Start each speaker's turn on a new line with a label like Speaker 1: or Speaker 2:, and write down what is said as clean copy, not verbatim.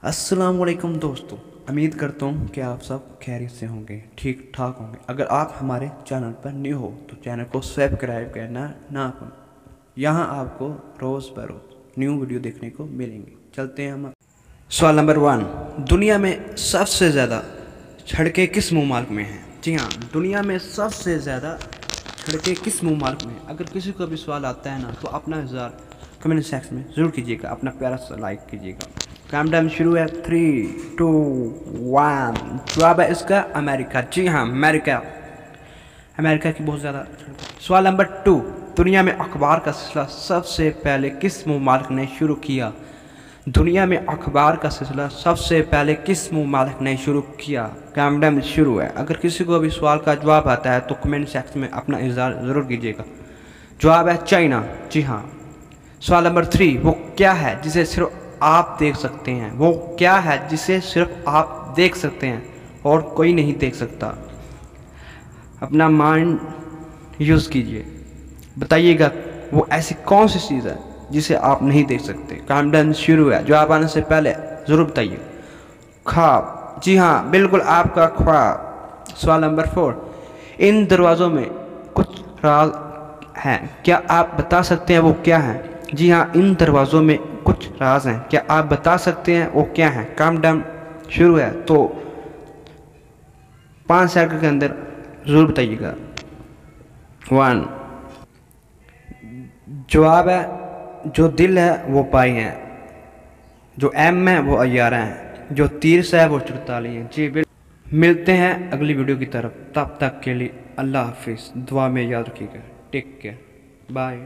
Speaker 1: अस्सलाम वालेकुम दोस्तों, उम्मीद करता हूँ कि आप सब खैरियत से होंगे, ठीक ठाक होंगे। अगर आप हमारे चैनल पर न्यू हो तो चैनल को सब्सक्राइब करना ना भूलें। यहाँ आपको रोज़ बरोज़ न्यू वीडियो देखने को मिलेंगे। चलते हैं हम सवाल नंबर 1। दुनिया में सबसे ज़्यादा सड़कें किस मुमालिक में हैं? जी हाँ, दुनिया में सबसे ज़्यादा सड़कें किस मुमालिक में हैं? अगर किसी को भी सवाल आता है ना तो अपना इज़हार कमेंट सेक्शन में ज़रूर कीजिएगा, अपना प्यारा सा लाइक कीजिएगा। काउंटडाउन शुरू है 3, 2, 1। जवाब है इसका अमेरिका। जी हाँ, अमेरिका की बहुत ज़्यादा। सवाल नंबर 2। दुनिया में अखबार का सिलसिला सबसे पहले किस मुमालिक ने शुरू किया? दुनिया में अखबार का सिलसिला सबसे पहले किस मुमालिक ने शुरू किया? काउंटडाउन शुरू है। अगर किसी को भी सवाल का जवाब आता है तो कमेंट सेक्शन में अपना इज़हार ज़रूर कीजिएगा। जवाब है चाइना। जी हाँ। सवाल नंबर 3। वो क्या है जिसे सिर्फ आप देख सकते हैं? वो क्या है जिसे सिर्फ आप देख सकते हैं और कोई नहीं देख सकता? अपना माइंड यूज़ कीजिए, बताइएगा वो ऐसी कौन सी चीज़ है जिसे आप नहीं देख सकते। काउंटडाउन शुरू है। जवाब आने से पहले ज़रूर बताइए। ख्वाब। जी हाँ, बिल्कुल आपका ख्वाब। सवाल नंबर 4। इन दरवाज़ों में कुछ राज हैं, क्या आप बता सकते हैं वो क्या है? जी हाँ, इन दरवाज़ों में कुछ राज हैं, क्या आप बता सकते हैं वो क्या है? काउंटडाउन शुरू है, तो 5 सेकंड के अंदर ज़रूर बताइएगा। 1। जवाब है जो दिल है वो पाई है, जो एम है वो 11 है, जो 30 है वो 44 है। जी बिल्कुल। मिलते हैं अगली वीडियो की तरफ, तब तक के लिए अल्लाह हाफिज़। दुआ में याद रखिएगा। Take care, bye.